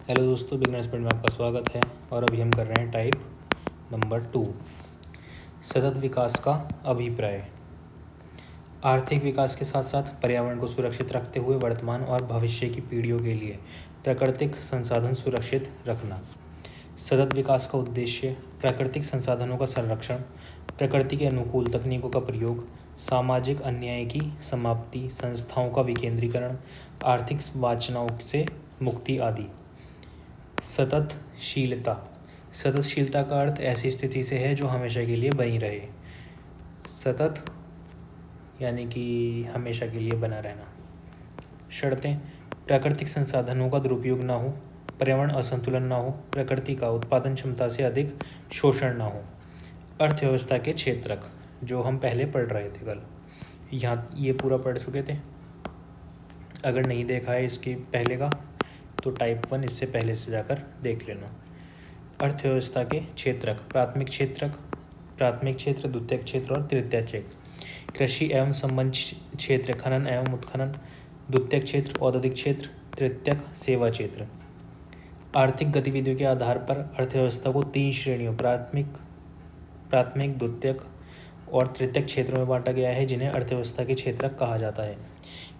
Hello दोस्तों, beginners point में आपका स्वागत है। और अभी हम कर रहे हैं टाइप नंबर 2, सतत विकास का अभिप्राय। आर्थिक विकास के साथ साथ पर्यावरण को सुरक्षित रखते हुए वर्तमान और भविष्य की पीढ़ियों के लिए प्राकृतिक संसाधन सुरक्षित रखना। सतत विकास का उद्देश्य प्राकृतिक संसाधनों का संरक्षण, प्रकृति के अनुकूल तकनीकों का प्रयोग, सामाजिक अन्याय की समाप्ति, संस्थाओं का विकेंद्रीकरण, आर्थिक वांछनाओं से मुक्ति आदि। सततशीलता। सततशीलता का अर्थ ऐसी स्थिति से है जो हमेशा के लिए बनी रहे। सतत यानी कि हमेशा के लिए बना रहना। शर्तें: प्राकृतिक संसाधनों का दुरुपयोग ना हो, पर्यावरण असंतुलन ना हो, प्रकृति का उत्पादन क्षमता से अधिक शोषण ना हो। अर्थव्यवस्था के क्षेत्रक, जो हम पहले पढ़ रहे थे कल, यहाँ ये पूरा पढ़ चुके थे। अगर नहीं देखा है इसके पहले का तो टाइप 1 इससे पहले से जाकर देख लेना। अर्थव्यवस्था के क्षेत्रक: प्राथमिक क्षेत्र, द्वितीयक क्षेत्र और तृतीयक क्षेत्र। कृषि एवं संबंध क्षेत्र, खनन एवं उत्खनन। द्वितीयक क्षेत्र औद्योगिक क्षेत्र, तृतीयक सेवा क्षेत्र। आर्थिक गतिविधियों के आधार पर अर्थव्यवस्था को 3 श्रेणियों प्राथमिक, द्वितीयक और तृतीयक क्षेत्रों में बांटा गया है, जिन्हें अर्थव्यवस्था के क्षेत्रक कहा जाता है।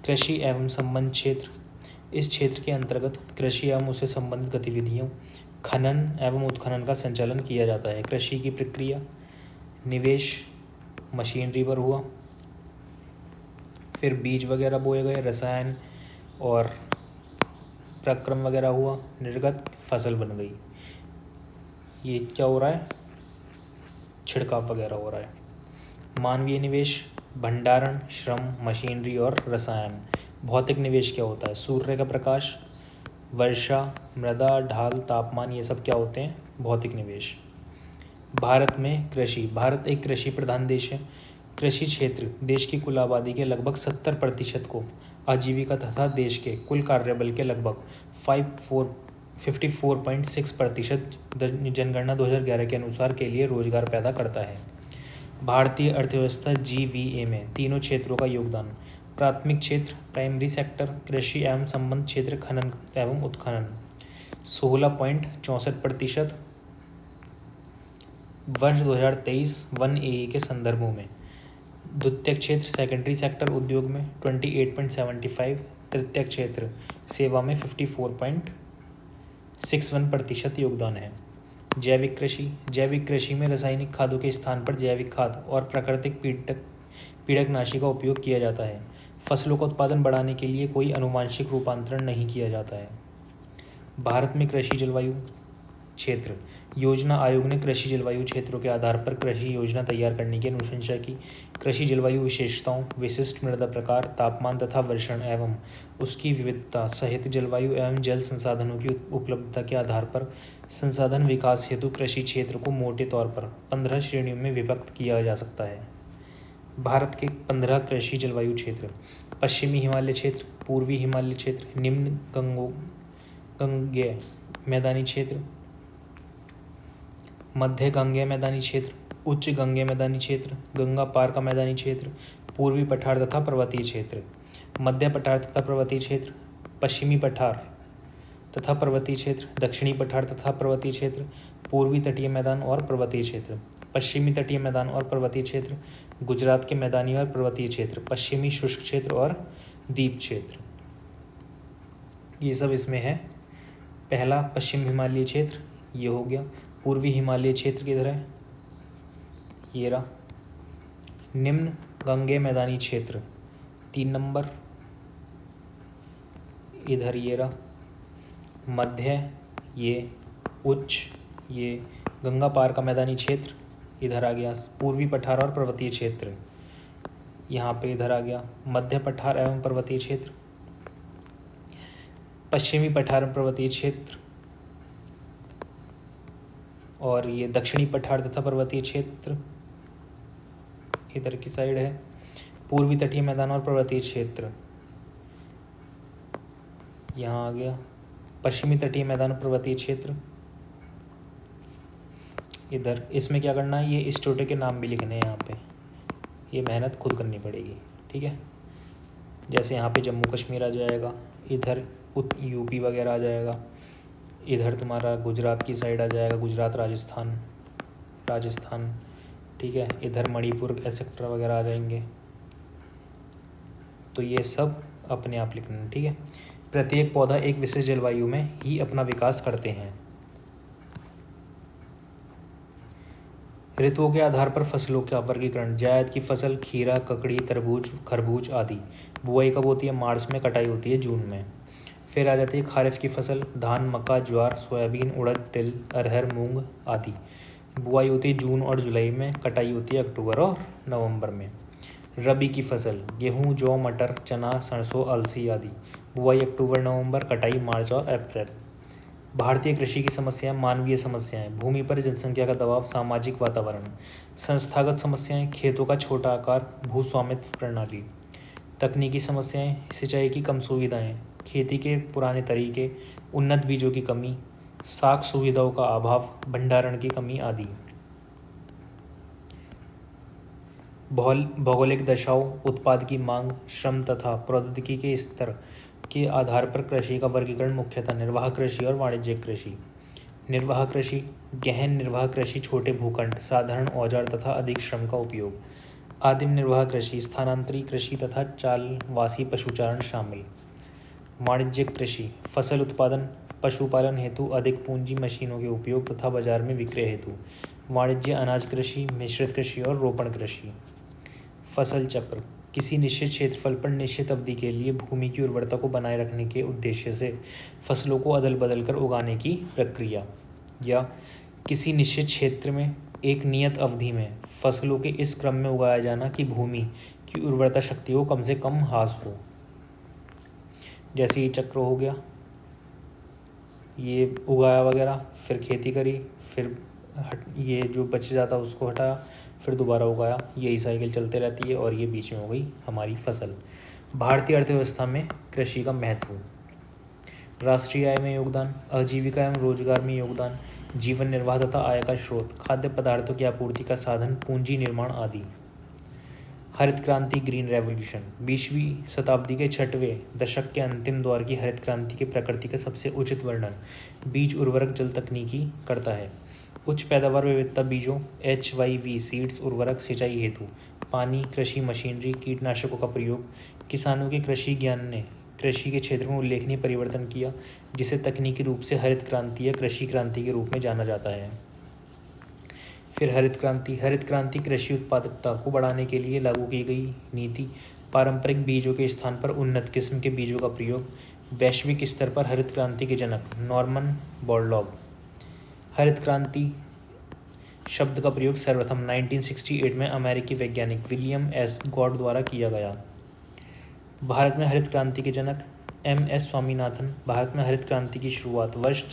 कृषि एवं संबंध क्षेत्र: इस क्षेत्र के अंतर्गत कृषि एवं उससे संबंधित गतिविधियों, खनन एवं उत्खनन का संचालन किया जाता है। कृषि की प्रक्रिया, निवेश मशीनरी पर हुआ, फिर बीज वगैरह बोए गए, रसायन और प्रक्रम वगैरह हुआ, निर्गत फसल बन गई। ये क्या हो रहा है? छिड़काव वगैरह हो रहा है। मानवीय निवेश, भंडारण, श्रम, मशीनरी और रसायन। भौतिक निवेश क्या होता है? सूर्य का प्रकाश, वर्षा, मृदा, ढाल, तापमान, ये सब क्या होते हैं? भौतिक निवेश। भारत में कृषि। भारत एक कृषि प्रधान देश है। कृषि क्षेत्र देश की कुल आबादी के लगभग 70% को आजीविका तथा देश के कुल कार्यबल के लगभग 54.6% जनगणना 2011 के अनुसार के लिए रोजगार पैदा करता है। भारतीय अर्थव्यवस्था GVA में तीनों क्षेत्रों का योगदान: प्राथमिक क्षेत्र प्राइमरी सेक्टर, कृषि एवं संबंध क्षेत्र, खनन एवं उत्खनन 16.64%। वर्ष 2023 1AE के संदर्भों में द्वितीयक क्षेत्र सेकेंडरी सेक्टर उद्योग में 28.75, तृतीयक क्षेत्र सेवा में 54.61% योगदान है। जैविक कृषि में रासायनिक खादों के स्थान पर जैविक खाद और प्राकृतिक पीड़कनाशी का उपयोग किया जाता है। फसलों का उत्पादन बढ़ाने के लिए कोई आनुवांशिक रूपांतरण नहीं किया जाता है। भारत में कृषि जलवायु क्षेत्र योजना आयोग ने कृषि जलवायु क्षेत्रों के आधार पर कृषि योजना तैयार करने की अनुशंसा की। कृषि जलवायु विशेषताओं, विशिष्ट मृदा प्रकार, तापमान तथा वर्षण एवं उसकी विविधता सहित जलवायु एवं जल संसाधनों की उपलब्धता के आधार पर संसाधन विकास हेतु कृषि क्षेत्र को मोटे तौर पर 15 श्रेणियों में विभक्त किया जा सकता है। भारत के 15 कृषि जलवायु क्षेत्र: पश्चिमी हिमालय क्षेत्र, पूर्वी हिमालय क्षेत्र, निम्न गंगेय मैदानी क्षेत्र, मध्य गंगेय मैदानी क्षेत्र, उच्च गंगेय मैदानी क्षेत्र, गंगा पार का मैदानी क्षेत्र, पूर्वी पठार तथा पर्वतीय क्षेत्र, मध्य पठार तथा पर्वतीय क्षेत्र, पश्चिमी पठार तथा पर्वतीय क्षेत्र, दक्षिणी पठार तथा पर्वतीय क्षेत्र, पूर्वी तटीय मैदान और पर्वतीय क्षेत्र, पश्चिमी तटीय मैदान और पर्वतीय क्षेत्र, गुजरात के मैदानी और पर्वतीय क्षेत्र, पश्चिमी शुष्क क्षेत्र और द्वीप क्षेत्र। ये सब इसमें है। पहला पश्चिम हिमालय क्षेत्र ये हो गया। पूर्वी हिमालय क्षेत्र किधर है? ये रहा। निम्न गंगेय मैदानी क्षेत्र 3 नंबर, इधर ये रहा। मध्य ये, उच्च ये, गंगा पार का मैदानी क्षेत्र इधर आ गया। पूर्वी पठार और पर्वतीय क्षेत्र यहाँ पे इधर आ गया। मध्य पठार एवं पर्वतीय क्षेत्र, पश्चिमी पठार एवं पर्वतीय क्षेत्र, और ये दक्षिणी पठार तथा पर्वतीय क्षेत्र इधर की साइड है। पूर्वी तटीय मैदान और पर्वतीय क्षेत्र यहाँ आ गया। पश्चिमी तटीय मैदान और पर्वतीय क्षेत्र इधर। इसमें क्या करना है? ये इस छोटे के नाम भी लिखने हैं यहाँ पे। ये मेहनत खुद करनी पड़ेगी, ठीक है। जैसे यहाँ पे जम्मू कश्मीर आ जाएगा, इधर UP वगैरह आ जाएगा, इधर तुम्हारा गुजरात की साइड आ जाएगा, गुजरात राजस्थान, ठीक है। इधर मणिपुर एसेक्ट्रा वगैरह आ जाएंगे। तो ये सब अपने आप लिखना है, ठीक है। प्रत्येक पौधा एक विशेष जलवायु में ही अपना विकास करते हैं। ऋतुओं के आधार पर फसलों का वर्गीकरण। जायद की फसल खीरा, ककड़ी, तरबूज, खरबूज आदि। बुआई कब होती है? मार्च में। कटाई होती है जून में। फिर आ जाती है खारिफ की फसल, धान, मक्का, ज्वार, सोयाबीन, उड़द, तिल, अरहर, मूंग आदि। बुआई होती है जून और जुलाई में। कटाई होती है अक्टूबर और नवंबर में। रबी की फसल, गेहूँ, जौ, मटर, चना, सरसों, अलसी आदि। बुआई अक्टूबर नवंबर, कटाई मार्च और अप्रैल। भारतीय कृषि की समस्याएं। मानवीय समस्याएं, भूमि पर जनसंख्या का दबाव, सामाजिक वातावरण। संस्थागत समस्याएं, खेतों का छोटा आकार, भूस्वामित्व प्रणाली। तकनीकी समस्याएं, सिंचाई की कम सुविधाएं, खेती के पुराने तरीके, उन्नत बीजों की कमी, साख सुविधाओं का अभाव, भंडारण की कमी आदि। भौगोलिक दशाओं, उत्पाद की मांग, श्रम तथा प्रौद्योगिकी के स्तर के आधार पर कृषि का वर्गीकरण मुख्यतः निर्वाह कृषि और वाणिज्यिक कृषि। निर्वाह कृषि, गहन निर्वाह कृषि, छोटे भूखंड, साधारण औजार तथा अधिक श्रम का उपयोग। आदिम निर्वाह कृषि, स्थानांतरी कृषि तथा चालवासी पशुचारण शामिल। वाणिज्यिक कृषि, फसल उत्पादन, पशुपालन हेतु अधिक पूंजी, मशीनों के उपयोग तथा बाजार में विक्रय हेतु। वाणिज्य अनाज कृषि, मिश्रित कृषि और रोपण कृषि। फसल चक्र, किसी निश्चित क्षेत्रफल पर निश्चित अवधि के लिए भूमि की उर्वरता को बनाए रखने के उद्देश्य से फसलों को अदल बदल कर उगाने की प्रक्रिया। या किसी निश्चित क्षेत्र में एक नियत अवधि में फसलों के इस क्रम में उगाया जाना कि भूमि की उर्वरता शक्ति को कम से कम ह्रास हो। जैसे ये चक्र हो गया, ये उगाया वगैरह, फिर खेती करी, फिर ये जो बच जाता उसको हटाया, फिर दोबारा उगाया, यही साइकिल चलते रहती है। और ये बीच में हो गई हमारी फसल। भारतीय अर्थव्यवस्था में कृषि का महत्व। राष्ट्रीय आय में योगदान, आजीविका एवं रोजगार में योगदान, जीवन निर्वाह तथा आय का स्रोत, खाद्य पदार्थों की आपूर्ति का साधन, पूंजी निर्माण आदि। हरित क्रांति, ग्रीन रेवोल्यूशन। 20वीं शताब्दी के 6वें दशक के अंतिम दौर की हरित क्रांति की प्रकृति का सबसे उचित वर्णन बीज, उर्वरक, जल तकनीकी करता है। उच्च पैदावार, विविधता बीजों, HYV सीड्स, उर्वरक, सिंचाई हेतु पानी, कृषि मशीनरी, कीटनाशकों का प्रयोग। किसानों के कृषि ज्ञान ने कृषि के क्षेत्र में उल्लेखनीय परिवर्तन किया, जिसे तकनीकी रूप से हरित क्रांति या कृषि क्रांति के रूप में जाना जाता है। फिर हरित क्रांति कृषि उत्पादकता को बढ़ाने के लिए लागू की गई नीति। पारंपरिक बीजों के स्थान पर उन्नत किस्म के बीजों का प्रयोग। वैश्विक स्तर पर हरित क्रांति के जनक नॉर्मन बोरलॉग। हरित क्रांति शब्द का प्रयोग सर्वप्रथम 1968 में अमेरिकी वैज्ञानिक विलियम एस गॉड द्वारा किया गया। भारत में हरित क्रांति के जनक MS स्वामीनाथन। भारत में हरित क्रांति की शुरुआत वर्ष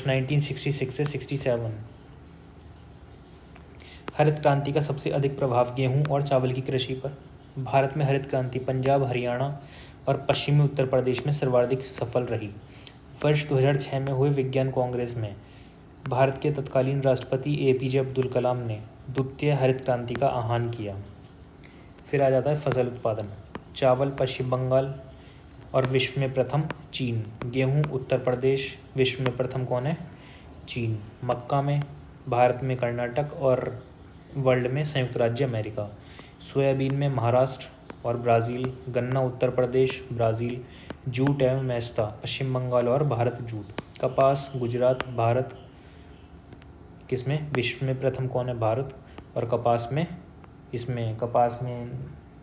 1966 से 67। हरित क्रांति का सबसे अधिक प्रभाव गेहूं और चावल की कृषि पर। भारत में हरित क्रांति पंजाब, हरियाणा और पश्चिमी उत्तर प्रदेश में सर्वाधिक सफल रही। वर्ष 2006 में हुए विज्ञान कांग्रेस में भारत के तत्कालीन राष्ट्रपति APJ अब्दुल कलाम ने द्वितीय हरित क्रांति का आह्वान किया। फिर आ जाता है फसल उत्पादन। चावल पश्चिम बंगाल और विश्व में प्रथम चीन। गेहूं उत्तर प्रदेश, विश्व में प्रथम कौन है? चीन। मक्का में भारत में कर्नाटक और वर्ल्ड में संयुक्त राज्य अमेरिका। सोयाबीन में महाराष्ट्र और ब्राज़ील। गन्ना उत्तर प्रदेश, ब्राज़ील। जूट एवं मैस्ता पश्चिम बंगाल और भारत जूट। कपास गुजरात, भारत। किसमें? विश्व में प्रथम कौन है? भारत। और कपास में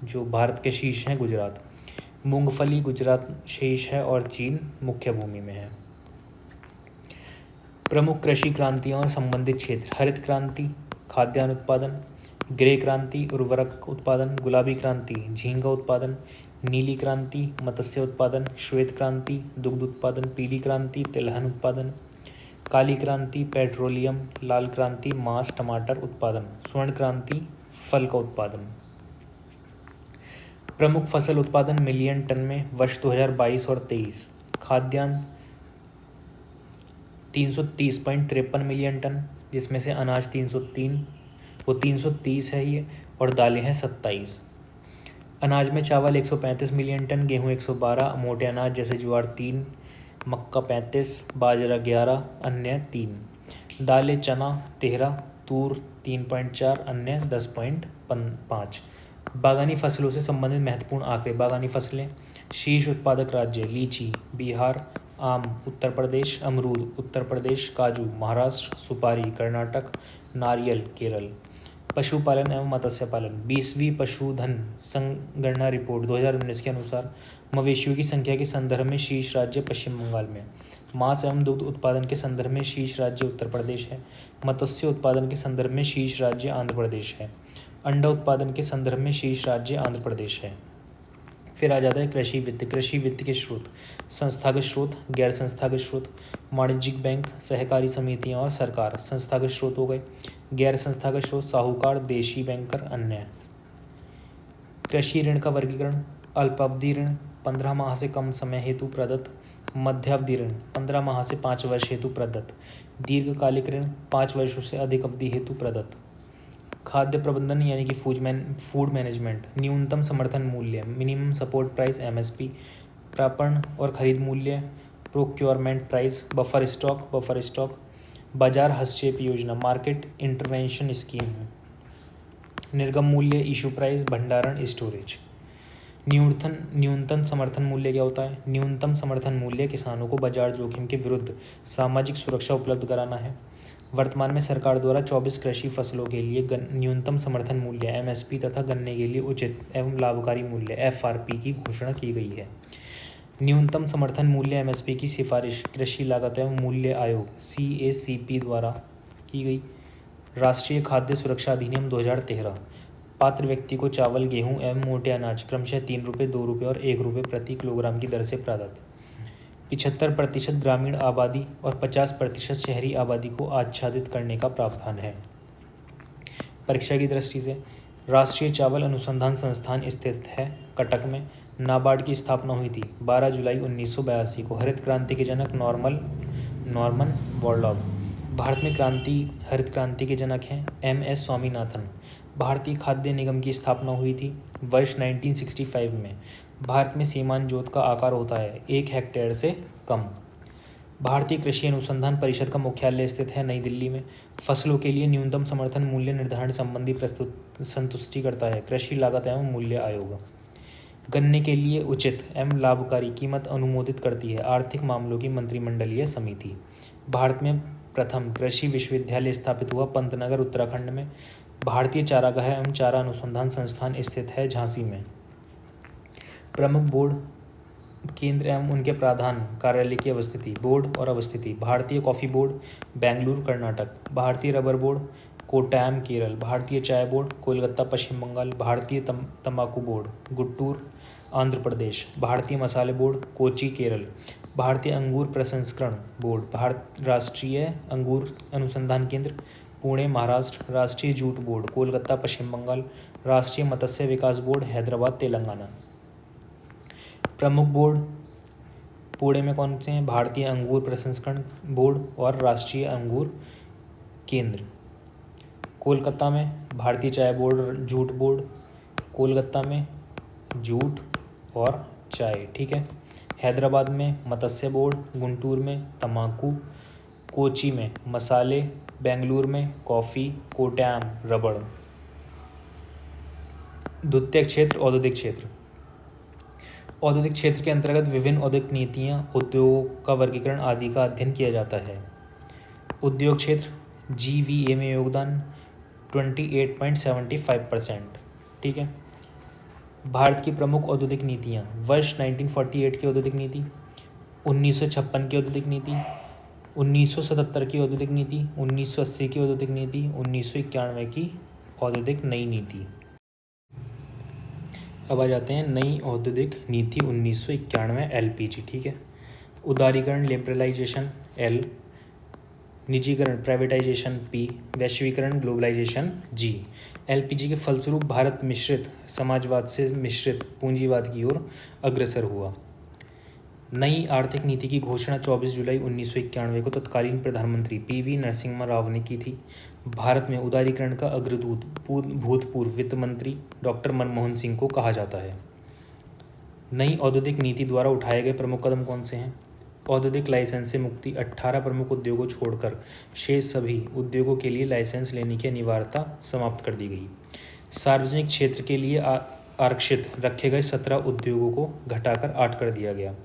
जो भारत के शीर्ष हैं गुजरात। मूंगफली गुजरात शीर्ष है और चीन मुख्य भूमि में है। प्रमुख कृषि क्रांतियों और संबंधित क्षेत्र। हरित क्रांति खाद्यान्न उत्पादन। ग्रे क्रांति उर्वरक उत्पादन। गुलाबी क्रांति झींगा उत्पादन। नीली क्रांति मत्स्य उत्पादन। श्वेत क्रांति दुग्ध उत्पादन। पीली क्रांति तिलहन उत्पादन। काली क्रांति पेट्रोलियम। लाल क्रांति मांस टमाटर उत्पादन। स्वर्ण क्रांति फल का उत्पादन। प्रमुख फसल उत्पादन मिलियन टन में वर्ष 2022 और 23। खाद्यान्न 330.53 मिलियन टन, जिसमें से अनाज 330 है ये, और दालें हैं 27। अनाज में चावल 135 मिलियन टन, गेहूँ 112, मोटे अनाज जैसे ज्वार 3, मक्का 35, बाजरा 11, अन्य 3। दालें चना 13, तूर 3.4, अन्य 10.5। बागानी फसलों से संबंधित महत्वपूर्ण आंकड़े। बागानी फसलें। शीर्ष उत्पादक राज्य लीची बिहार, आम उत्तर प्रदेश, अमरूद उत्तर प्रदेश, काजू महाराष्ट्र, सुपारी कर्नाटक, नारियल केरल। पशुपालन एवं मत्स्य पालन। 20वीं पशुधन संगणना रिपोर्ट 2019 के अनुसार मवेशियों की संख्या के संदर्भ में शीर्ष राज्य पश्चिम बंगाल में। मांस एवं दुग्ध उत्पादन के संदर्भ में शीर्ष राज्य उत्तर प्रदेश है। मत्स्य उत्पादन के संदर्भ में शीर्ष राज्य आंध्र प्रदेश है। अंडा उत्पादन के संदर्भ में शीर्ष राज्य आंध्र प्रदेश है। फिर आ जाता है कृषि वित्त। कृषि वित्त के स्रोत। संस्थागत स्रोत, गैर संस्थागत स्रोत, वाणिज्यिक बैंक, सहकारी समितियां और सरकार संस्थागत स्रोत हो गए। गैर संस्थागत स्रोत साहूकार, देशी बैंकर, अन्य। कृषि ऋण का वर्गीकरण। अल्पावधि ऋण 15 माह से कम समय हेतु प्रदत्त। मध्यावधि ऋण 15 माह से 5 वर्ष हेतु प्रदत्त। दीर्घकालिक ऋण 5 वर्षों से अधिक अवधि हेतु प्रदत्त। खाद्य प्रबंधन यानी कि फूड मैनेजमेंट। न्यूनतम समर्थन मूल्य मिनिमम सपोर्ट प्राइस एमएसपी। प्रापण और खरीद मूल्य प्रोक्योरमेंट प्राइस। Buffer stock. बाजार हस्तक्षेप योजना मार्केट इंटरवेंशन स्कीम। निर्गम मूल्य इशू प्राइस, भंडारण स्टोरेज। न्यूनतम समर्थन मूल्य क्या होता है? न्यूनतम समर्थन मूल्य किसानों को बाजार जोखिम के विरुद्ध सामाजिक सुरक्षा उपलब्ध कराना है। वर्तमान में सरकार द्वारा 24 कृषि फसलों के लिए न्यूनतम समर्थन मूल्य एमएसपी तथा गन्ने के लिए उचित एवं लाभकारी मूल्य एफआरपी की घोषणा की गई है। न्यूनतम समर्थन मूल्य एमएसपी की सिफारिश कृषि लागत एवं मूल्य आयोग सीएसीपी द्वारा की गई। राष्ट्रीय खाद्य सुरक्षा अधिनियम 2013। पात्र व्यक्ति को चावल, गेहूं एवं मोटे अनाज क्रमशः 3 रुपये, 2 रुपये और 1 रुपये प्रति किलोग्राम की दर से प्रदत्त। 75% ग्रामीण आबादी और 50% शहरी आबादी को आच्छादित करने का प्रावधान है। परीक्षा की दृष्टि से राष्ट्रीय चावल अनुसंधान संस्थान स्थित है कटक में। नाबार्ड की स्थापना हुई थी 12 जुलाई 1982 को। हरित क्रांति के जनक नॉर्मन बोरलॉग। भारत में हरित क्रांति के जनक हैं एमएस स्वामीनाथन। भारतीय खाद्य निगम की स्थापना हुई थी वर्ष 1965 में। भारत में सीमांत जोत का आकार होता है 1 हेक्टेयर से कम। भारतीय कृषि अनुसंधान परिषद का मुख्यालय स्थित है नई दिल्ली में। फसलों के लिए न्यूनतम समर्थन मूल्य निर्धारण संबंधी संतुष्टि करता है कृषि लागत एवं मूल्य आयोग। गन्ने के लिए उचित एवं लाभकारी कीमत अनुमोदित करती है आर्थिक मामलों की मंत्रिमंडलीय समिति। भारत में प्रथम कृषि विश्वविद्यालय स्थापित हुआ पंतनगर उत्तराखंड में। भारतीय चारागाह एवं चारा अनुसंधान संस्थान स्थित है झांसी में। प्रमुख बोर्ड केंद्र एवं उनके प्रधान कार्यालय की अवस्थिति। बोर्ड और अवस्थिति। भारतीय कॉफ़ी बोर्ड बेंगलुरु कर्नाटक। भारतीय रबर बोर्ड कोट्टायम केरल। भारतीय चाय बोर्ड कोलकाता पश्चिम बंगाल। भारतीय तंबाकू बोर्ड गुंटूर आंध्र प्रदेश। भारतीय मसाले बोर्ड कोची केरल। भारतीय अंगूर प्रसंस्करण बोर्ड राष्ट्रीय अंगूर अनुसंधान केंद्र पुणे महाराष्ट्र। राष्ट्रीय जूट बोर्ड कोलकाता पश्चिम बंगाल। राष्ट्रीय मत्स्य विकास बोर्ड हैदराबाद तेलंगाना। प्रमुख बोर्ड पुणे में कौन से हैं? भारतीय अंगूर प्रसंस्करण बोर्ड और राष्ट्रीय अंगूर केंद्र। कोलकाता में भारतीय चाय बोर्ड जूट बोर्ड। कोलकाता में जूट और चाय, ठीक है। हैदराबाद में मत्स्य बोर्ड। गुंटूर में तंबाकू। कोची में मसाले। बेंगलुरु में कॉफ़ी। कोट्टायम रबड़। द्वितीय क्षेत्र औद्योगिक क्षेत्र। औद्योगिक क्षेत्र के अंतर्गत विभिन्न औद्योगिक नीतियाँ, उद्योग का वर्गीकरण आदि का अध्ययन किया जाता है। उद्योग क्षेत्र जीवीए में योगदान 28.75%, ठीक है। भारत की प्रमुख औद्योगिक नीतियाँ। वर्ष 1948 की औद्योगिक नीति, 1956 की औद्योगिक नीति, 1977 की औद्योगिक नीति, 1980 की औद्योगिक नीति, 1991 की औद्योगिक नई नीति। अब आ जाते हैं नई औद्योगिक नीति 1991 एलपीजी, ठीक है। उदारीकरण लिबरलाइजेशन एल, निजीकरण प्राइवेटाइजेशन पी, वैश्वीकरण ग्लोबलाइजेशन जी। एलपीजी के फलस्वरूप भारत मिश्रित समाजवाद से मिश्रित पूंजीवाद की ओर अग्रसर हुआ। नई आर्थिक नीति की घोषणा 24 जुलाई 1991 को तत्कालीन प्रधानमंत्री पीवी नरसिम्हा राव ने की थी। भारत में उदारीकरण का अग्रदूत भूतपूर्व वित्त मंत्री डॉक्टर मनमोहन सिंह को कहा जाता है। नई औद्योगिक नीति द्वारा उठाए गए प्रमुख कदम कौन से हैं? औद्योगिक लाइसेंस से मुक्ति, 18 प्रमुख उद्योगों छोड़कर शेष सभी उद्योगों के लिए लाइसेंस लेने की अनिवार्यता समाप्त कर दी गई। सार्वजनिक क्षेत्र के लिए आरक्षित रखे गए 17 उद्योगों को घटाकर 8 कर दिया गया।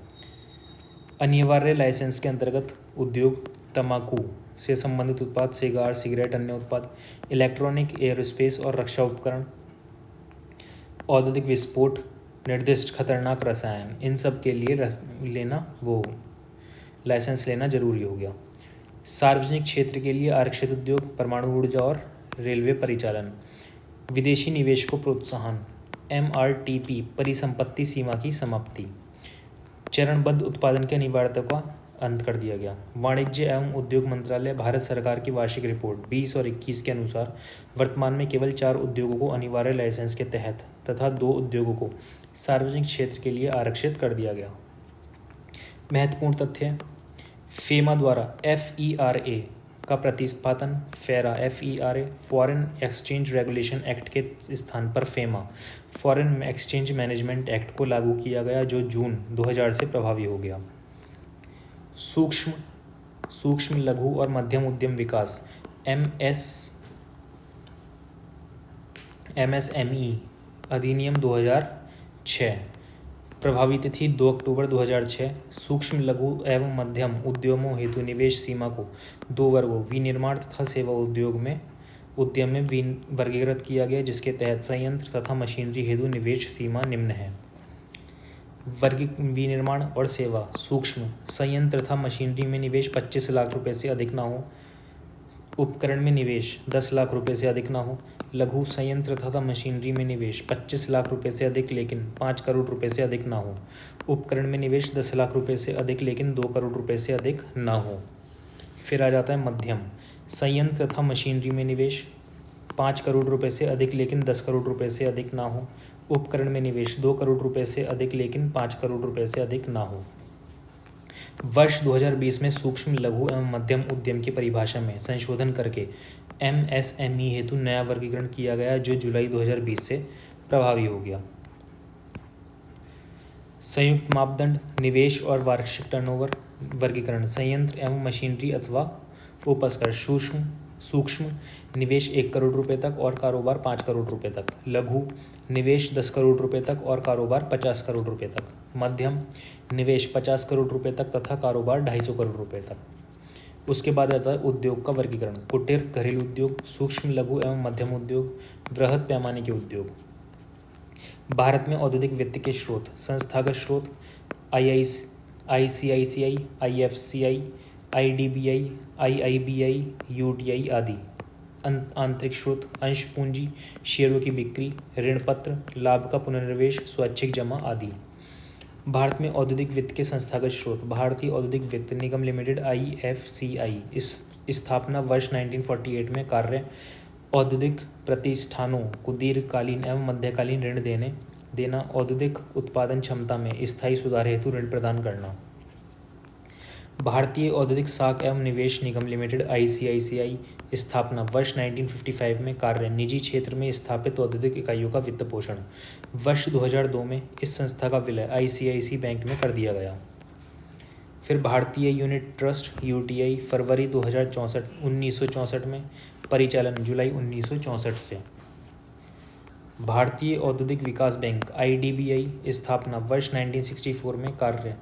अनिवार्य लाइसेंस के अंतर्गत उद्योग तंबाकू से संबंधित उत्पाद, सिगार, सिगरेट, अन्य उत्पाद, इलेक्ट्रॉनिक, एयरोस्पेस और रक्षा उपकरण, औद्योगिक विस्फोट, निर्दिष्ट खतरनाक रसायन, इन सब के लिए लाइसेंस लेना जरूरी हो गया। सार्वजनिक क्षेत्र के लिए आरक्षित उद्योग, परमाणु ऊर्जा और रेलवे परिचालन। विदेशी निवेश को प्रोत्साहन, MRTP परिसंपत्ति सीमा की समाप्ति। चरणबद्ध उत्पादन की अनिवार्यता का अंत कर दिया गया। वाणिज्य एवं उद्योग मंत्रालय भारत सरकार की वार्षिक रिपोर्ट 20 और 21 के अनुसार वर्तमान में केवल 4 उद्योगों को अनिवार्य लाइसेंस के तहत तथा 2 उद्योगों को सार्वजनिक क्षेत्र के लिए आरक्षित कर दिया गया। महत्वपूर्ण तथ्य: फेमा द्वारा FERA का प्रतिस्थापन फेरा FERA foreign exchange regulation act के स्थान पर FEMA foreign exchange management act को लागू किया गया, जो जून 2000 से प्रभावी हो गया। सूक्ष्म लघु और मध्यम उद्यम विकास MSME अधिनियम 2006। प्रभावी तिथि 2 अक्टूबर 2006। सूक्ष्म लघु एवं मध्यम उद्यमों हेतु निवेश सीमा को 2 वर्गों विनिर्माण तथा सेवा उद्यम में वर्गीकृत किया गया, जिसके तहत संयंत्र तथा मशीनरी हेतु निवेश सीमा निम्न है। विनिर्माण और सेवा: सूक्ष्म संयंत्र तथा मशीनरी में निवेश 25 लाख रुपए से अधिक न हो। उपकरण में निवेश 10 लाख रुपए से अधिक न हो। लघु संयंत्र तथा मशीनरी में निवेश 25 लाख रुपए से अधिक लेकिन 5 करोड़ रुपए से अधिक न हो। उपकरण में निवेश 10 लाख रुपए से अधिक लेकिन 2 करोड़ रुपए से अधिक न हो। फिर आ जाता है मध्यम संयंत्र तथा मशीनरी में निवेश 5 करोड़ रुपए से अधिक लेकिन 10 करोड़ रुपए से अधिक ना हो। उपकरण में निवेश 2 करोड़ रुपए से अधिक लेकिन 5 करोड़ रुपए से अधिक ना हो। वर्ष 2020 में सूक्ष्म लघु एवं मध्यम उद्यम की परिभाषा में संशोधन करके MSME हेतु नया वर्गीकरण किया गया, जो जुलाई 2020 से प्रभावी हो गया। संयुक्त मापदंड: निवेश और वार्षिक टर्नओवर। वर्गीकरण: संयंत्र एवं मशीनरी अथवा उपस्कर। सूक्ष्म निवेश 1 करोड़ रुपए तक और कारोबार 5 करोड़ रुपए तक। लघु निवेश 10 करोड़ रुपए तक और कारोबार 50 करोड़ रुपए तक। मध्यम निवेश 50 करोड़ रुपए तक तथा कारोबार 250 करोड़ रुपए तक। उसके बाद आता है उद्योग का वर्गीकरण: कुटीर घरेलू उद्योग, सूक्ष्म लघु एवं मध्यम उद्योग, वृहद पैमाने के उद्योग। भारत में औद्योगिक वित्त के स्रोत: संस्थागत स्रोत ICICI, IFCI, IDBI, IIBI, UTI आदि। आंतरिक स्रोत: अंश पूंजी, शेयरों की बिक्री, ऋण पत्र, लाभ का पुनर्निवेश, स्वैच्छिक जमा आदि। भारत में औद्योगिक वित्त के संस्थागत स्रोत: भारतीय औद्योगिक वित्त निगम लिमिटेड IFCI। इस स्थापना वर्ष 1948 में कार्य औद्योगिक प्रतिष्ठानों को दीर्घकालीन एवं मध्यकालीन ऋण देना, औद्योगिक उत्पादन क्षमता में स्थायी सुधार हेतु ऋण प्रदान करना। भारतीय औद्योगिक साख एवं निवेश निगम लिमिटेड ICICI। स्थापना वर्ष 1955 में कार्य निजी क्षेत्र में स्थापित औद्योगिक इकाइयों का वित्त पोषण। वर्ष 2002 में इस संस्था का विलय ICICI बैंक में कर दिया गया। फिर भारतीय यूनिट ट्रस्ट UTI फरवरी 1964 में, परिचालन जुलाई 1964 से। भारतीय औद्योगिक विकास बैंक IDBI। स्थापना वर्ष 1964 में, कार्य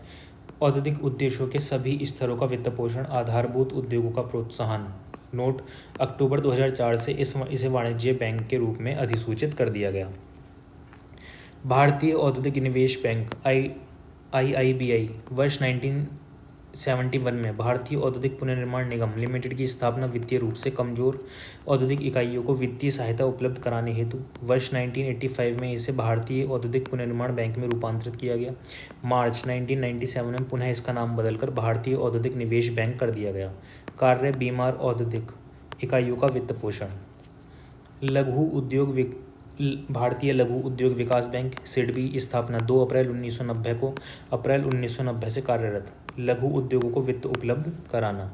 औद्योगिक उद्देश्यों के सभी स्तरों का वित्त पोषण, आधारभूत उद्योगों का प्रोत्साहन। नोट: अक्टूबर 2004 से इसे वाणिज्य बैंक के रूप में अधिसूचित कर दिया गया। भारतीय औद्योगिक निवेश बैंक IIBI वर्ष 1971 में भारतीय औद्योगिक पुनर्निर्माण निगम लिमिटेड की स्थापना वित्तीय रूप से कमजोर औद्योगिक इकाइयों को वित्तीय सहायता उपलब्ध कराने हेतु वर्ष 1985 में इसे भारतीय औद्योगिक पुनर्निर्माण बैंक में रूपांतरित किया गया। मार्च 1997 में पुनः इसका नाम बदलकर भारतीय औद्योगिक निवेश बैंक कर दिया गया। कार्य बीमार औद्योगिक इकाइयों का वित्त पोषण। भारतीय लघु उद्योग विकास बैंक SIDBI। स्थापना 2 अप्रैल 1990 को, अप्रैल 1990 से कार्यरत, लघु उद्योगों को वित्त उपलब्ध कराना।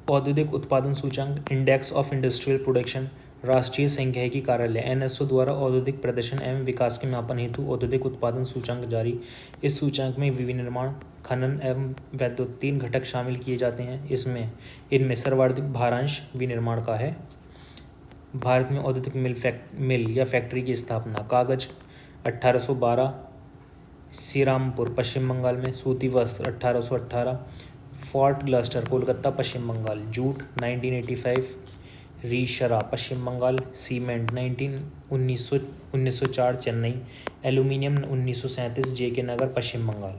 औद्योगिक उत्पादन सूचांक इंडेक्स ऑफ इंडस्ट्रियल प्रोडक्शन राष्ट्रीय सांख्यिकी कार्यालय NSO द्वारा औद्योगिक प्रदर्शन एवं विकास के मापन हेतु औद्योगिक उत्पादन सूचांक जारी। इस सूचांक में विनिर्माण, खनन एवं वैद्युत 3 घटक शामिल किए जाते हैं। इनमें सर्वाधिक भारांश विनिर्माण का है। भारत में औद्योगिक मिल या फैक्ट्री की स्थापना: कागज 1812, श्रीरामपुर पश्चिम बंगाल में। सूती वस्त्र 1818, फोर्ट ग्लस्टर कोलकाता पश्चिम बंगाल। जूट 1985, शराब पश्चिम Bengal. Cement 1904 Chennai. Aluminium 1937 JK Nagar पश्चिम बंगाल।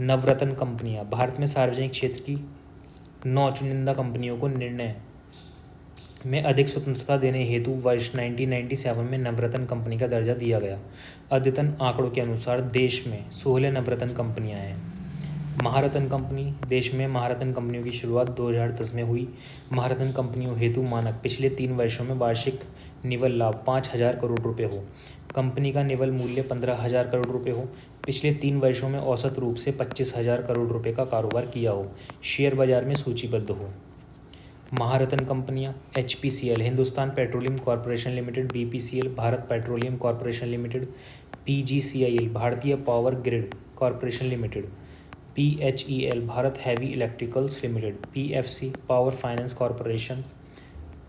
नवरत्न कंपनियां: भारत में सार्वजनिक क्षेत्र की 9 चुनिंदा कंपनियों को निर्णय में अधिक स्वतंत्रता देने हेतु वर्ष 1997 में नवरत्न कंपनी का दर्जा दिया गया। अद्यतन आंकड़ों के अनुसार देश में 16 नवरत्न कंपनियां हैं। महारत्न कंपनी: देश में महारत्न कंपनियों की शुरुआत 2010 में हुई। महारत्न कंपनियों हेतु मानक पिछले 3 वर्षों में वार्षिक निवल लाभ 5,000 करोड़ रुपये हो। कंपनी का निवल मूल्य 15,000 करोड़ रुपये हो। पिछले 3 वर्षों में औसत रूप से 25,000 करोड़ रुपये का कारोबार किया हो। शेयर बाजार में सूचीबद्ध हो। महारत्न कंपनियां: HPCL Hindustan petroleum corporation limited. BPCL Bharat petroleum corporation limited. PGCIL भारतीय power grid corporation limited. PHEL Bharat heavy electricals limited. PFC power finance corporation.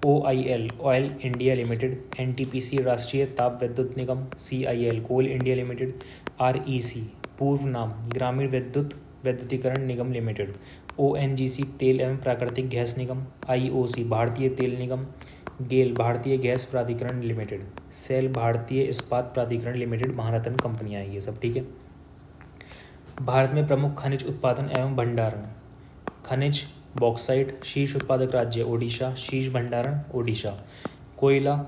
OIL oil India limited. NTPC राष्ट्रीय ताप विद्युत निगम। CIL कोल इंडिया लिमिटेड। REC पूर्व नाम ग्रामीण विद्युतीकरण निगम लिमिटेड। ONGC तेल एवं प्राकृतिक गैस निगम। IOC भारतीय तेल निगम। गेल भारतीय गैस प्राधिकरण लिमिटेड। सेल भारतीय इस्पात प्राधिकरण लिमिटेड। महारत्न कंपनियां हैं ये सब, ठीक है। भारत में प्रमुख खनिज उत्पादन एवं भंडारण: खनिज बॉक्साइट शीर्ष उत्पादक राज्य ओडिशा। शीर्ष भंडारण ओडिशा। कोयला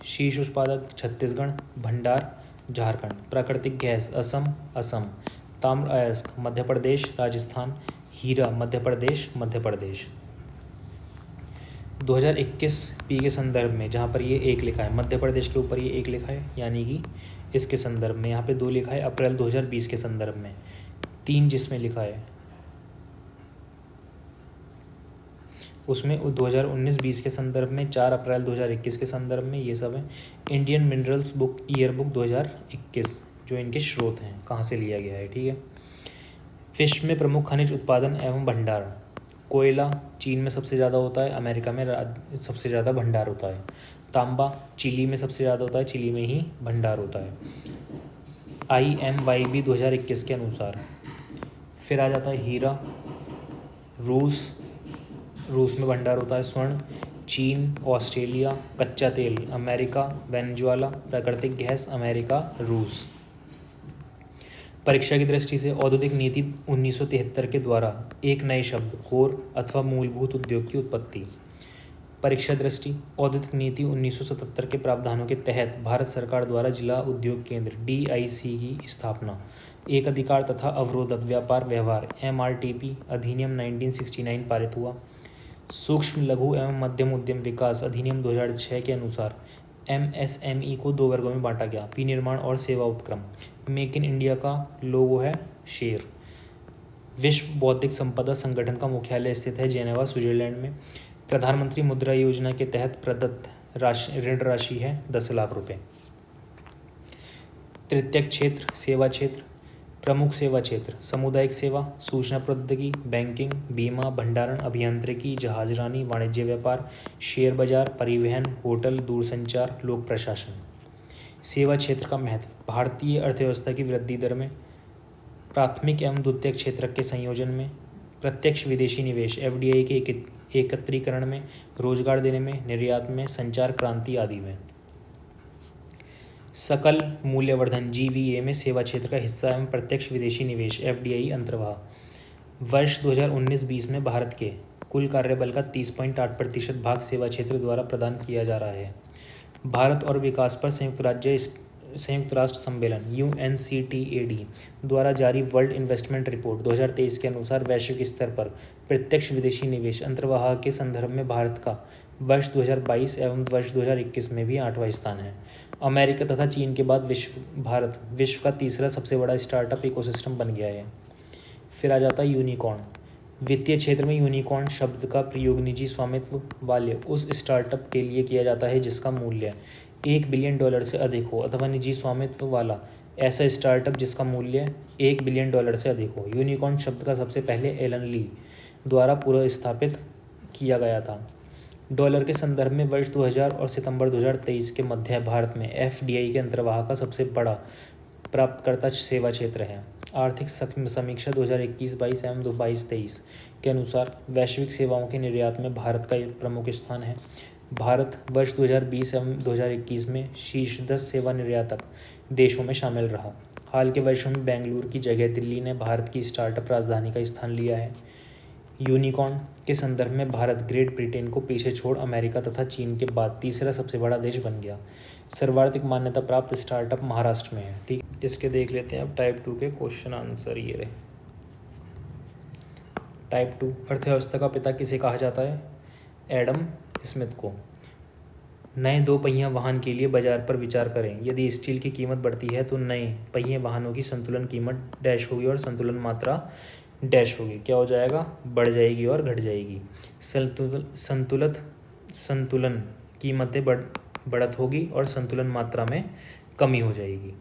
शीर्ष उत्पादक छत्तीसगढ़। भंडार झारखंड। प्राकृतिक गैस असम। ताम्र अयस्क मध्य प्रदेश राजस्थान। हीरा मध्य प्रदेश। 2021 पी के संदर्भ में जहाँ पर ये 1 लिखा है, मध्य प्रदेश के ऊपर ये 1 लिखा है, यानी कि इसके संदर्भ में यहाँ पे 2 लिखा है अप्रैल 2020 के संदर्भ में, 3 जिसमें लिखा है उसमें 2019-20 के संदर्भ में, 4 अप्रैल 2021 के संदर्भ में, ये सब है। Indian minerals book year book 2021 जो इनके स्रोत हैं, कहाँ से लिया गया है, ठीक है। विश्व में प्रमुख खनिज उत्पादन एवं भंडारण: कोयला चीन में सबसे ज़्यादा होता है, अमेरिका में सबसे ज़्यादा भंडार होता है। तांबा चिली में सबसे ज़्यादा होता है, चिली में ही भंडार होता है IMYB 2021 के अनुसार। फिर आ जाता है हीरा, रूस में भंडार होता है। स्वर्ण चीन, ऑस्ट्रेलिया। कच्चा तेल अमेरिका, वेनेजुएला। प्राकृतिक गैस अमेरिका, रूस। परीक्षा की दृष्टि से औद्योगिक नीति 1973 के द्वारा एक नए शब्द कोर अथवा मूलभूत उद्योग की उत्पत्ति। परीक्षा दृष्टि औद्योगिक नीति 1977 के प्रावधानों के तहत भारत सरकार द्वारा जिला उद्योग केंद्र DIC की स्थापना। एक अधिकार तथा अवरोधक व्यापार व्यवहार MRTP अधिनियम 1969 पारित हुआ। सूक्ष्म लघु एवं मध्यम उद्यम विकास अधिनियम 2006 के अनुसार MSME को 2 वर्गों में बांटा गया, विनिर्माण और सेवा उपक्रम। मेक इन इंडिया का लोगो है शेर। विश्व बौद्धिक संपदा संगठन का मुख्यालय स्थित है जेनेवा, स्विट्जरलैंड में। प्रधानमंत्री मुद्रा योजना के तहत प्रदत्त ऋण राशि है 10 लाख रुपए। तृतीयक क्षेत्र सेवा क्षेत्र: प्रमुख सेवा क्षेत्र सामुदायिक सेवा, सूचना प्रौद्योगिकी, बैंकिंग, बीमा, भंडारण, अभियांत्रिकी, जहाजरानी, वाणिज्य व्यापार, शेयर बाजार, परिवहन, होटल, दूरसंचार, लोक प्रशासन। सेवा क्षेत्र का महत्व: भारतीय अर्थव्यवस्था की वृद्धि दर में, प्राथमिक एवं द्वितीयक क्षेत्र के संयोजन में, प्रत्यक्ष विदेशी निवेश FDI के एकत्रीकरण में, रोजगार देने में, निर्यात में, संचार क्रांति आदि में। सकल मूल्यवर्धन GVA में सेवा क्षेत्र का हिस्सा एवं प्रत्यक्ष विदेशी निवेश FDI अंतर्भाग। वर्ष 2019-20 में भारत के कुल कार्यबल का 30.8% भाग सेवा क्षेत्र द्वारा प्रदान किया जा रहा है। भारत और विकास पर संयुक्त राष्ट्र सम्मेलन UNCTAD द्वारा जारी वर्ल्ड इन्वेस्टमेंट रिपोर्ट 2023 के अनुसार वैश्विक स्तर पर प्रत्यक्ष विदेशी निवेश अंतर्वाह के संदर्भ में भारत का वर्ष 2022 एवं वर्ष 2021 में भी 8वां स्थान है। अमेरिका तथा चीन के बाद भारत विश्व का तीसरा सबसे बड़ा स्टार्टअप इकोसिस्टम बन गया है। फिर आ जाता है यूनिकॉर्न। वित्तीय क्षेत्र में यूनिकॉर्न शब्द का प्रयोग निजी स्वामित्व वाले उस स्टार्टअप के लिए किया जाता है जिसका मूल्य $1 बिलियन से अधिक हो, अथवा निजी स्वामित्व वाला ऐसा स्टार्टअप जिसका मूल्य $1 बिलियन से अधिक हो। यूनिकॉर्न शब्द का सबसे पहले एलन ली द्वारा पुनर्स्थापित किया गया था। डॉलर के संदर्भ में वर्ष 2000 और सितंबर 2023 के मध्य भारत में FDI के अंतर्वाह का सबसे बड़ा प्राप्तकर्ता सेवा क्षेत्र है। आर्थिक समीक्षा 2021-22 एवं 22-23 के अनुसार वैश्विक सेवाओं के निर्यात में भारत का प्रमुख स्थान है। भारत वर्ष 2020 एवं 2021 में शीर्ष 10 सेवा निर्यातक देशों में शामिल रहा। हाल के वर्षों में बेंगलुरु की जगह दिल्ली ने भारत की स्टार्टअप राजधानी का स्थान लिया है। यूनिकॉर्न के संदर्भ में भारत ग्रेट ब्रिटेन को पीछे छोड़ अमेरिका तथा चीन के बाद तीसरा सबसे बड़ा देश बन गया। सर्वाधिक मान्यता प्राप्त स्टार्टअप महाराष्ट्र में है। ठीक, इसके देख लेते हैं अब टाइप 2 के क्वेश्चन आंसर। ये रहे। टाइप 2, अर्थव्यवस्था का पिता किसे कहा जाता है? एडम स्मिथ को। नए 2 पहिया वाहन के लिए बाजार पर विचार करें। यदि स्टील की कीमत बढ़ती है तो नए पहिए वाहनों की संतुलन कीमत डैश होगी और संतुलन मात्रा डैश होगी। क्या हो जाएगा? बढ़ जाएगी और घट जाएगी। संतुलन कीमतें बढ़त होगी और संतुलन मात्रा में कमी हो जाएगी।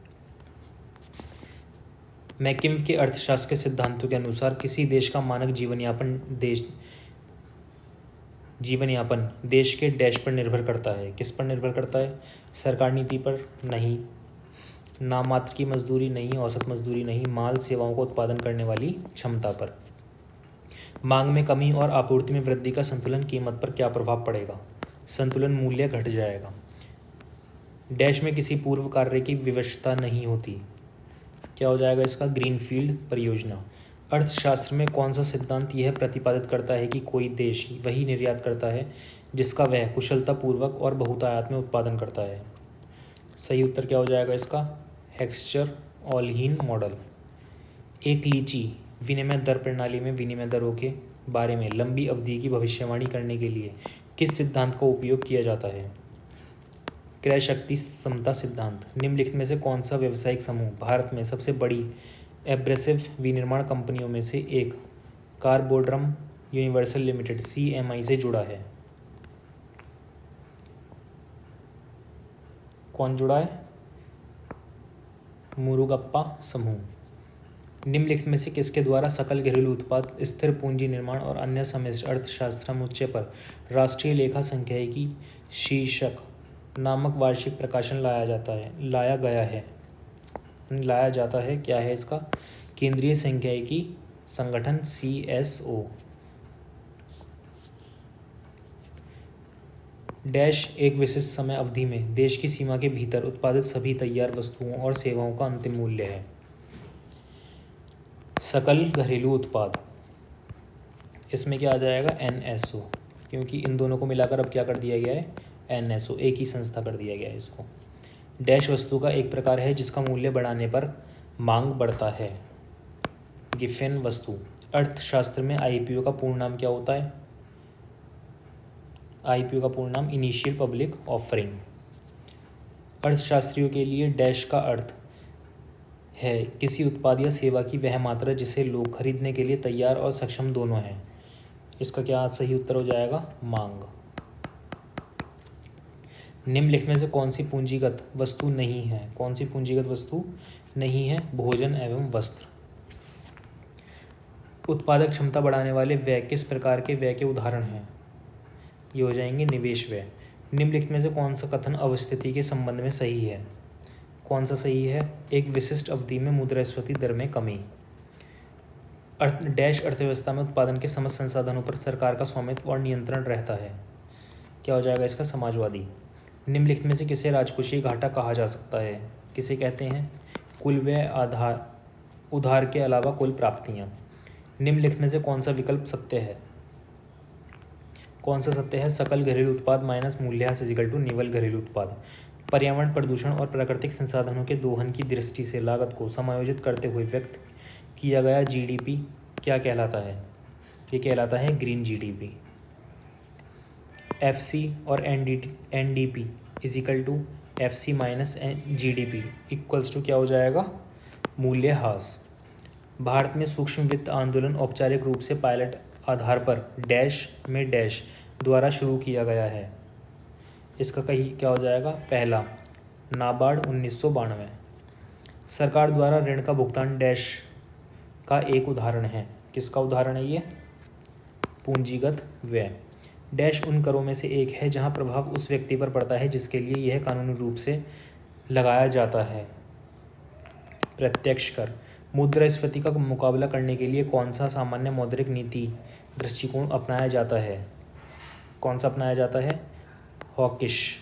मैकिन्से के अर्थशास्त्र के सिद्धांतों के अनुसार किसी देश का मानक जीवन यापन देश के डैश पर निर्भर करता है। किस पर निर्भर करता है? सरकार नीति पर नहीं, नाममात्र की मजदूरी नहीं, औसत मजदूरी नहीं, माल सेवाओं का उत्पादन करने वाली क्षमता पर। मांग में कमी और आपूर्ति में वृद्धि का संतुलन कीमत पर क्या प्रभाव पड़ेगा? संतुलन मूल्य घट जाएगा। डैश में किसी पूर्व कार्य की विवशता नहीं होती। क्या हो जाएगा इसका? ग्रीनफील्ड परियोजना। अर्थशास्त्र में कौन सा सिद्धांत यह प्रतिपादित करता है कि कोई देश वही निर्यात करता है जिसका वह कुशलतापूर्वक और बहुतायत में उत्पादन करता है? सही उत्तर क्या हो जाएगा इसका? हेक्स्चर-ओल्हीन मॉडल। एक लीची विनिमय दर प्रणाली में विनिमय दरों के बारे में लंबी अवधि की भविष्यवाणी करने के लिए किस सिद्धांत का उपयोग किया जाता है? क्रय शक्ति समता सिद्धांत। निम्नलिखित में से कौन सा व्यावसायिक समूह भारत में सबसे बड़ी एब्रेसिव विनिर्माण कंपनियों में से एक कार्बोड्रम यूनिवर्सल लिमिटेड CMI से जुड़ा है? कौन जुड़ा है? मुरुगप्पा समूह। निम्नलिखित में से किसके द्वारा सकल घरेलू उत्पाद, स्थिर पूंजी निर्माण और अन्य समष्टि अर्थशास्त्र समुच्चय पर राष्ट्रीय लेखा सांख्यिकी शीर्षक नामक वार्षिक प्रकाशन लाया जाता है? क्या है इसका? केंद्रीय सांख्यिकी संगठन CSO। डैश एक विशिष्ट समय अवधि में देश की सीमा के भीतर उत्पादित सभी तैयार वस्तुओं और सेवाओं का अंतिम मूल्य है। सकल घरेलू उत्पाद। इसमें क्या आ जाएगा? NSO, क्योंकि इन दोनों को मिलाकर अब क्या कर दिया गया है? NSO, एक ही संस्था कर दिया गया है इसको। डैश वस्तु का एक प्रकार है जिसका मूल्य बढ़ाने पर मांग बढ़ता है। गिफेन वस्तु। अर्थशास्त्र में IPO का पूर्ण नाम क्या होता है? IPO का पूर्ण नाम इनिशियल पब्लिक ऑफरिंग। अर्थशास्त्रियों के लिए डैश का अर्थ है किसी उत्पाद या सेवा की वह मात्रा जिसे लोग खरीदने के लिए तैयार और सक्षम दोनों हैं। इसका क्या सही उत्तर हो जाएगा? मांग। निम्नलिखित में से कौन सी पूंजीगत वस्तु नहीं है? कौन सी पूंजीगत वस्तु नहीं है? भोजन एवं वस्त्र। उत्पादक क्षमता बढ़ाने वाले व्यय किस प्रकार के व्यय के उदाहरण हैं? ये हो जाएंगे निवेश व्यय। निम्नलिखित में से कौन सा कथन अवस्थिति के संबंध में सही है? कौन सा सही है? एक विशिष्ट अवधि में मुद्रास्फीति दर में कमी। डैश अर्थव्यवस्था में उत्पादन के समस्त संसाधनों पर सरकार का स्वामित्व और नियंत्रण रहता है। क्या हो जाएगा इसका? समाजवादी। निम्नलिखित में से किसे राजकोषीय घाटा कहा जा सकता है? किसे कहते हैं? कुल व्यय, उधार के अलावा कुल प्राप्तियां। निम्नलिखित में से कौन सा विकल्प सत्य है? कौन सा सत्य है? सकल घरेलू उत्पाद माइनस मूल्यह्रास इक्वल टू निवल घरेलू उत्पाद। पर्यावरण प्रदूषण और प्राकृतिक संसाधनों के दोहन की दृष्टि से लागत को समायोजित करते हुए व्यक्त किया गया GDP क्या कहलाता है? ये कहलाता है ग्रीन GDP। FC और NDP is equal to FC minus GDP equals to क्या हो जाएगा? मूल्यह्रास। भारत में सूक्ष्म वित्त आंदोलन औपचारिक रूप से पायलट आधार पर डैश में डैश द्वारा शुरू किया गया है। इसका कहीं क्या हो जाएगा? पहला, नाबार्ड 1992। सरकार द्वारा ऋण का भुगतान डैश का एक उदाहरण है। किसका उदाहरण है ये? पूंजीगत व्यय। डैश उन करों में से एक है जहां प्रभाव उस व्यक्ति पर पड़ता है जिसके लिए यह कानूनी रूप से लगाया जाता है। प्रत्यक्ष कर। मुद्रास्फीति का मुकाबला करने के लिए कौन सा सामान्य मौद्रिक नीति दृष्टिकोण अपनाया जाता है? कौन सा अपनाया जाता है? हॉकिश।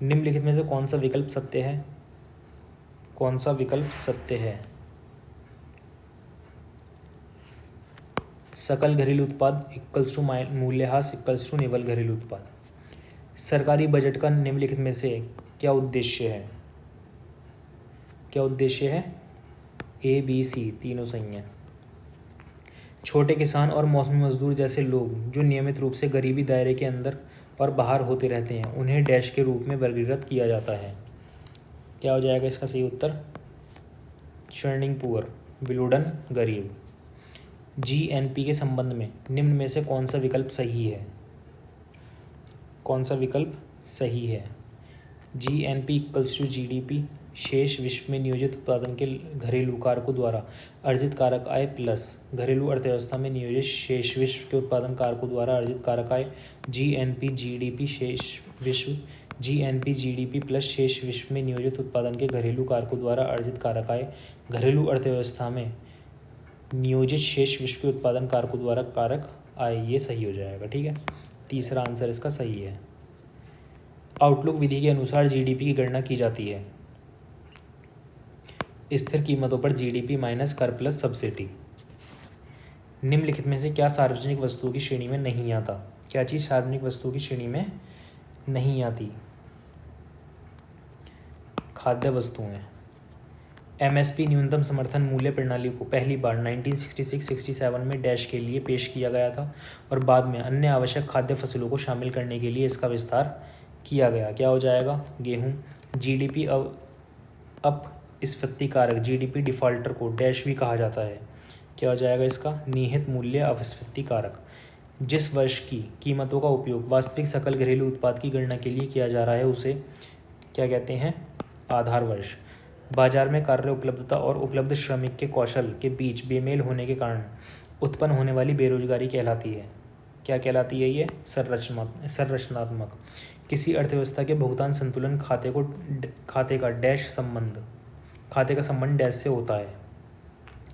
निम्नलिखित में से कौन सा विकल्प सत्य है? कौन सा विकल्प सत्य है? सकल घरेलू उत्पाद इक्वल्स टू मूल्यह्रास इक्वल्स टू निव्वल घरेलू उत्पाद। सरकारी बजट का निम्नलिखित में से क्या उद्देश्य है? क्या उद्देश्य है? ए, बी, सी तीनों सही हैं। छोटे किसान और मौसमी मजदूर जैसे लोग जो नियमित रूप से गरीबी दायरे के अंदर और बाहर होते रहते हैं उन्हें डैश के रूप में वर्गीकृत किया जाता है। क्या हो जाएगा इसका सही उत्तर? चर्निंग पुअर, विलोडन गरीब। जीएनपी के संबंध में निम्न में से कौन सा विकल्प सही है? कौन सा विकल्प सही है? जीएनपी इक्वल्स टू जीडीपी, शेष विश्व में नियोजित उत्पादन के घरेलू कारकों द्वारा अर्जित कारक आय प्लस घरेलू अर्थव्यवस्था में नियोजित शेष विश्व के उत्पादन कारकों द्वारा अर्जित कारक आय। जीएनपी जीडीपी शेष विश्व, जीएनपी जीडीपी प्लस शेष विश्व में नियोजित उत्पादन के घरेलू कारकों द्वारा अर्जित कारक आय घरेलू अर्थव्यवस्था में नियोजित शेष विश्व के उत्पादन कारकों द्वारा कारक आय। ये सही हो जाएगा। ठीक है, तीसरा आंसर इसका सही है। आउटलुक विधि के अनुसार जीडीपी की गणना की जाती है स्थिर कीमतों पर जीडीपी माइनस कर प्लस सब्सिडी। निम्नलिखित में से क्या सार्वजनिक वस्तुओं की श्रेणी में नहीं आता? क्या चीज़ सार्वजनिक वस्तुओं की श्रेणी में नहीं आती? खाद्य वस्तुएं। एमएसपी न्यूनतम समर्थन मूल्य प्रणाली को पहली बार 1966-67 में डैश के लिए पेश किया गया था और बाद में अन्य आवश्यक खाद्य फसलों को शामिल करने के लिए इसका विस्तार किया गया। क्या हो जाएगा? गेहूं। जीडीपी अपस्फीति कारक जीडीपी डिफॉल्टर को डैश भी कहा जाता है। क्या हो जाएगा इसका? निहित मूल्य अपस्फीति कारक। जिस वर्ष की कीमतों का उपयोग वास्तविक सकल घरेलू उत्पाद की गणना के लिए किया जा रहा है उसे क्या कहते हैं? आधार वर्ष। बाजार में कार्य उपलब्धता और उपलब्ध श्रमिक के कौशल के बीच बेमेल होने के कारण उत्पन्न होने वाली बेरोजगारी कहलाती है। क्या कहलाती है ये? संरचनात्मक। किसी अर्थव्यवस्था के भुगतान संतुलन खाते का संबंध डैश से होता है।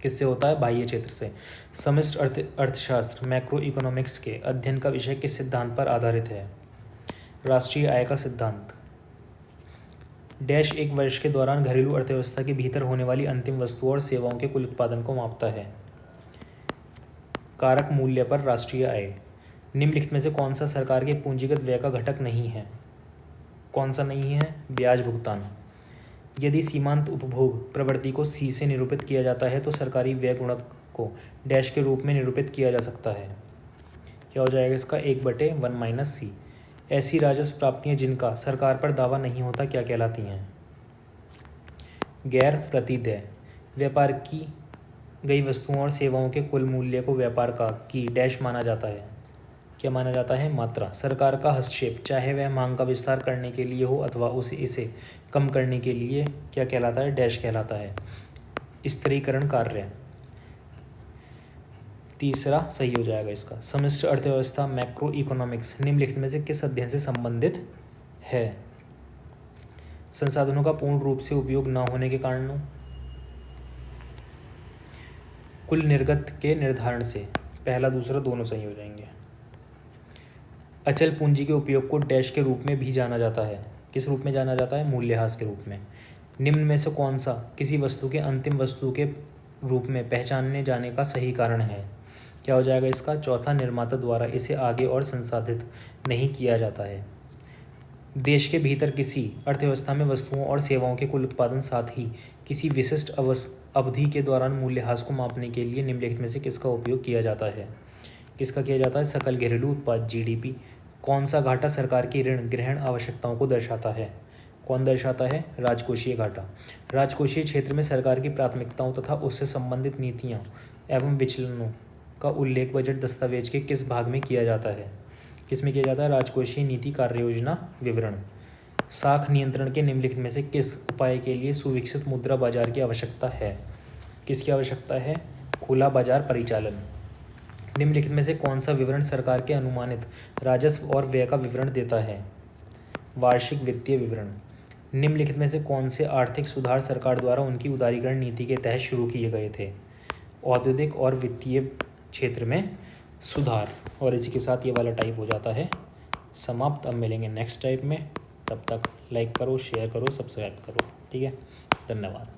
किससे होता है? बाह्य क्षेत्र से। समष्टि अर्थशास्त्र मैक्रो इकोनॉमिक्स के अध्ययन का विषय किस सिद्धांत पर आधारित है? राष्ट्रीय आय का सिद्धांत। डैश एक वर्ष के दौरान घरेलू अर्थव्यवस्था के भीतर होने वाली अंतिम वस्तुओं और सेवाओं के कुल उत्पादन को मापता है। कारक मूल्य पर राष्ट्रीय आय। निम्नलिखित में से कौन सा सरकार के पूंजीगत व्यय का घटक नहीं है? कौन सा नहीं है? ब्याज भुगतान। यदि सीमांत उपभोग प्रवृत्ति को सी से निरूपित किया जाता है तो सरकारी व्यय गुणक को डैश के रूप में निरूपित किया जा सकता है। क्या हो जाएगा इसका? 1/1 - सी। ऐसी राजस्व प्राप्तियां जिनका सरकार पर दावा नहीं होता क्या कहलाती हैं? गैर प्रतिदेय। व्यापार की गई वस्तुओं और सेवाओं के कुल मूल्य को व्यापार का की डैश माना जाता है। क्या माना जाता है? मात्रा। सरकार का हस्तक्षेप चाहे वह मांग का विस्तार करने के लिए हो अथवा इसे कम करने के लिए क्या कहलाता है? डैश कहलाता है। स्थिरीकरण कार्य। तीसरा सही हो जाएगा इसका। समष्टि अर्थव्यवस्था मैक्रो इकोनॉमिक्स निम्नलिखित में से किस अध्ययन से संबंधित है? संसाधनों का पूर्ण रूप से उपयोग न होने के कारणों, कुल निर्गत के निर्धारण से। पहला दूसरा दोनों सही हो जाएंगे। अचल पूंजी के उपयोग को डैश के रूप में भी जाना जाता है। किस रूप में जाना जाता है? मूल्यह्रास के रूप में। निम्न में से कौन सा किसी वस्तु के अंतिम वस्तु के रूप में पहचाने जाने का सही कारण है? क्या हो जाएगा इसका? चौथा, निर्माता द्वारा इसे आगे और संसाधित नहीं किया जाता है। देश के भीतर किसी अर्थव्यवस्था में वस्तुओं और सेवाओं के कुल उत्पादन साथ ही किसी विशिष्ट अवधि के दौरान मूल्यह्रास को मापने के लिए निम्नलिखित में से किसका उपयोग किया जाता है? किसका किया जाता है? सकल घरेलू उत्पाद जीडीपी। कौन सा घाटा सरकार की ऋण ग्रहण आवश्यकताओं को दर्शाता है? कौन दर्शाता है? राजकोषीय घाटा। राजकोषीय क्षेत्र में सरकार की प्राथमिकताओं तथा उससे संबंधित नीतियाँ एवं विचलनों का उल्लेख बजट दस्तावेज के किस भाग में किया जाता है? किस में किया जाता है? राजकोषीय नीति कार्य योजना विवरण। साख नियंत्रण के निम्नलिखित में से किस उपाय के लिए सुविकसित मुद्रा बाजार की आवश्यकता है? किसकी आवश्यकता है? खुला बाजार परिचालन। निम्नलिखित में से कौन सा विवरण सरकार के अनुमानित राजस्व और व्यय का विवरण देता है? वार्षिक वित्तीय विवरण। निम्नलिखित में से कौन से आर्थिक सुधार सरकार द्वारा उनकी उदारीकरण नीति के तहत शुरू किए गए थे? औद्योगिक और वित्तीय क्षेत्र में सुधार। और इसी के साथ ये वाला टाइप हो जाता है समाप्त। अब मिलेंगे नेक्स्ट टाइप में, तब तक लाइक करो, शेयर करो, सब्सक्राइब करो। ठीक है, धन्यवाद।